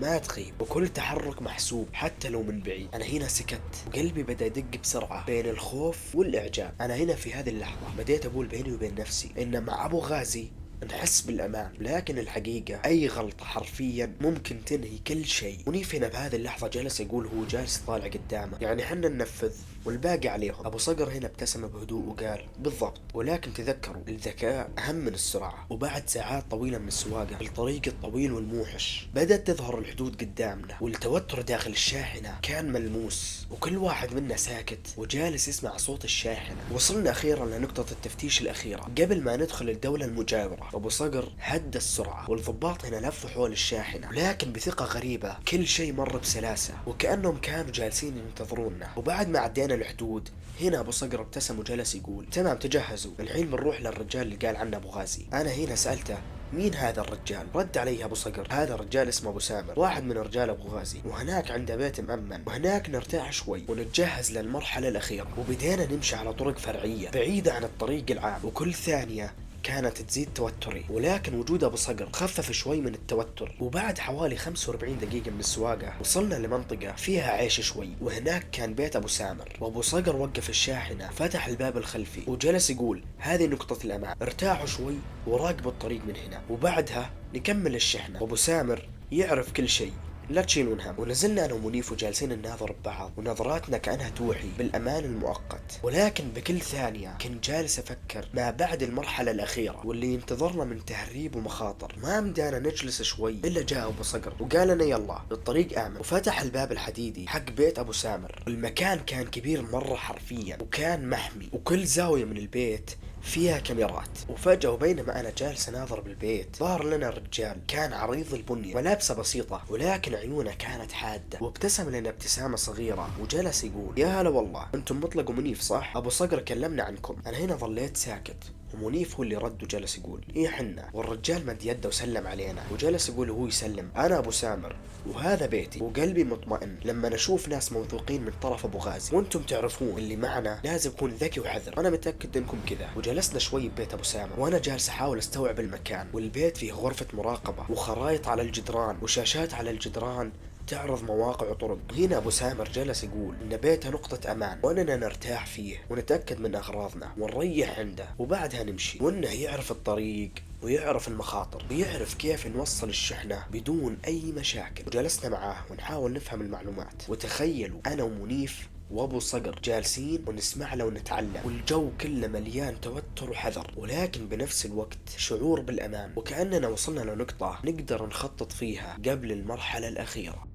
ما تخيب وكل تحرك محسوب حتى لو من بعيد. أنا هنا سكت وقلبي بدأ يدق بسرعة بين الخوف والإعجاب. أنا هنا في هذه اللحظة بديت أقول بيني وبين نفسي إن مع أبو غازي نحس بالأمان، لكن الحقيقة أي غلطة حرفيا ممكن تنهي كل شيء. منيف هنا بهذه اللحظة جلس يقول هو جالس طالع قدامه يعني حنا ننفذ والباقي عليهم. ابو صقر هنا ابتسم بهدوء وقال بالضبط، ولكن تذكروا الذكاء اهم من السرعة. وبعد ساعات طويلة من السواقة الطريق الطويل والموحش بدأت تظهر الحدود قدامنا، والتوتر داخل الشاحنة كان ملموس، وكل واحد منا ساكت وجالس يسمع صوت الشاحنة. وصلنا اخيرا لنقطة التفتيش الاخيرة قبل ما ندخل الدولة المجاورة. ابو صقر هدى السرعة والضباط هنا لفوا حول الشاحنة، ولكن بثقة غريبة كل شيء مر بسلاسة وكأنهم كانوا جالسين ينتظرونا. وبعد ما عدينا الحدود هنا ابو صقر ابتسم وجلس يقول تمام تجهزوا، الحين بنروح للرجال اللي قال عنه ابو غازي. انا هنا سألته مين هذا الرجال؟ رد علي ابو صقر هذا الرجال اسمه ابو سامر، واحد من رجال ابو غازي، وهناك عنده بيت مأمن، وهناك نرتاح شوي ونتجهز للمرحلة الأخيرة. وبدينا نمشي على طرق فرعية بعيدة عن الطريق العام، وكل ثانية كانت تزيد توتري، ولكن وجود ابو صقر خفف شوي من التوتر. وبعد حوالي 45 دقيقة من السواقة وصلنا لمنطقة فيها عيش شوي، وهناك كان بيت ابو سامر. وابو صقر وقف الشاحنة، فتح الباب الخلفي وجلس يقول هذه نقطة الأمان، ارتاحوا شوي وراقبوا الطريق من هنا وبعدها نكمل الشحنة. وابو سامر يعرف كل شيء، لا تشيلون هم. ونزلنا انا ومنيف وجالسين نناظر ببعض، ونظراتنا كأنها توحي بالأمان المؤقت، ولكن بكل ثانية كنت جالس أفكر ما بعد المرحلة الأخيرة واللي ينتظرنا من تهريب ومخاطر. ما مدانا نجلس شوي إلا جاء أبو صقر وقال لنا يلا الطريق آمن، وفتح الباب الحديدي حق بيت أبو سامر. المكان كان كبير مرة حرفيا، وكان محمي، وكل زاوية من البيت فيها كاميرات. وفجأة وبينما أنا جالس أناظر بالبيت ظهر لنا رجال كان عريض البنية، ملابسه بسيطة ولكن عيونه كانت حادة، وابتسم لنا ابتسامة صغيرة وجلس يقول يا هلا والله، أنتم مطلق ومنيف صح؟ أبو صقر كلمنا عنكم. أنا هنا ظليت ساكت، ومنيف هو اللي رد وجلس يقول إيه حنا. والرجال مد يده وسلم علينا وجلس يقول وهو يسلم أنا أبو سامر وهذا بيتي، وقلبي مطمئن لما نشوف ناس موثوقين من طرف أبو غازي، وانتم تعرفون اللي معنا لازم يكون ذكي وحذر، أنا متأكد انكم كذا. وجلسنا شوي ببيت أبو سامر وأنا جالس أحاول أستوعب المكان. والبيت فيه غرفة مراقبة وخرائط على الجدران وشاشات على الجدران تعرض مواقع وطرق. هنا أبو سامر جلس يقول إن بيته نقطة أمان وأننا نرتاح فيه ونتأكد من أغراضنا ونريح عنده وبعدها نمشي، وأنه يعرف الطريق ويعرف المخاطر ويعرف كيف نوصل الشحنة بدون أي مشاكل. وجلسنا معاه ونحاول نفهم المعلومات، وتخيلوا أنا ومنيف وابو صقر جالسين ونسمع له ونتعلم، والجو كله مليان توتر وحذر ولكن بنفس الوقت شعور بالأمان، وكأننا وصلنا لنقطة نقدر نخطط فيها قبل المرحلة الأخيرة.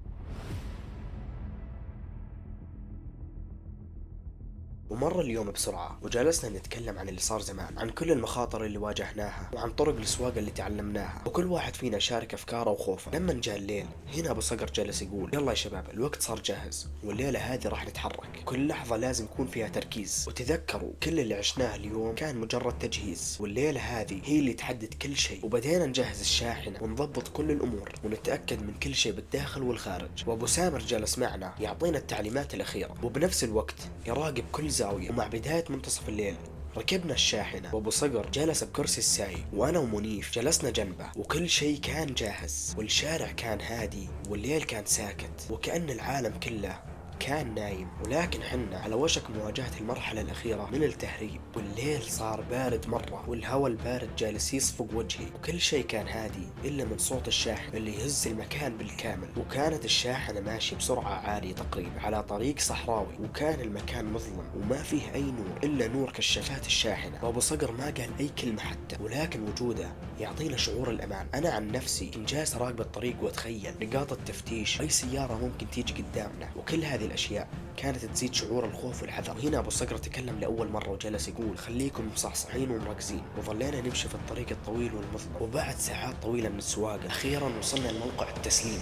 ومر اليوم بسرعة وجلسنا نتكلم عن اللي صار زمان، عن كل المخاطر اللي واجهناها وعن طرق السواقة اللي تعلمناها، وكل واحد فينا شارك أفكاره وخوفه. لما جاء الليل هنا أبو صقر جلس يقول يلا يا شباب الوقت صار جاهز والليلة هذه راح نتحرك، كل لحظة لازم يكون فيها تركيز. وتذكروا كل اللي عشناه اليوم كان مجرد تجهيز، والليلة هذه هي اللي تحدد كل شيء. وبدينا نجهز الشاحنة ونضبط كل الأمور ونتأكد من كل شيء بالداخل والخارج. وأبو سامر جلس معنا يعطينا التعليمات الأخيرة وبنفس الوقت يراقب كل زاوية. ومع بداية منتصف الليل ركبنا الشاحنة وابو صقر جلس بكرسي السايق وانا ومنيف جلسنا جنبه، وكل شيء كان جاهز، والشارع كان هادي والليل كان ساكت وكأن العالم كله كان نايم. ولكن حنا على وشك مواجهة المرحلة الأخيرة من التهريب، والليل صار بارد مرة والهواء البارد جالس يصفق وجهي، وكل شيء كان هادي إلا من صوت الشاحن اللي يهز المكان بالكامل. وكانت الشاحنة ماشية بسرعة عالية تقريبا على طريق صحراوي، وكان المكان مظلم وما فيه أي نور إلا نور كشافات الشاحنة. وأبو صقر ما قال أي كلمة حتى، ولكن وجوده يعطينا شعور الأمان. أنا عن نفسي كنت جالس أراقب الطريق وأتخيل نقاط التفتيش، أي سيارة ممكن تيجي قدامنا، وكل هذه الأشياء كانت تزيد شعور الخوف والحذر. هنا أبو صقر تكلم لأول مرة وجلس يقول خليكم مصحصحين ومركزين. وظلينا نمشي في الطريق الطويل والمظلم، وبعد ساعات طويلة من السواقة أخيرا وصلنا لموقع التسليم.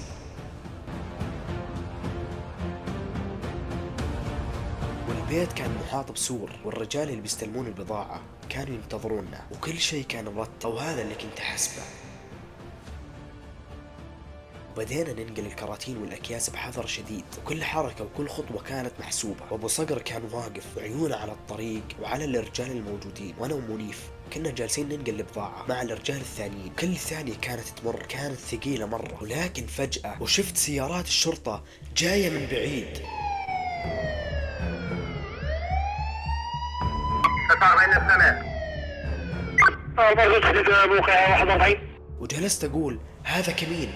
والبيت كان محاط بسور، والرجال اللي بيستلمون البضاعة كانوا ينتظروننا، وكل شيء كان مرتب، وهذا اللي كنت أحسبه. وبدينا ننقل الكراتين والأكياس بحذر شديد، وكل حركة وكل خطوة كانت محسوبة. وأبو صقر كان واقف وعيونه على الطريق وعلى الرجال الموجودين، وأنا ومنيف كنا جالسين ننقل البضاعة مع الرجال الثانيين. كل ثانية كانت تمر كانت ثقيلة مرة، ولكن فجأة وشفت سيارات الشرطة جاية من بعيد. 49 موقع 41. وجلست أقول هذا كمين،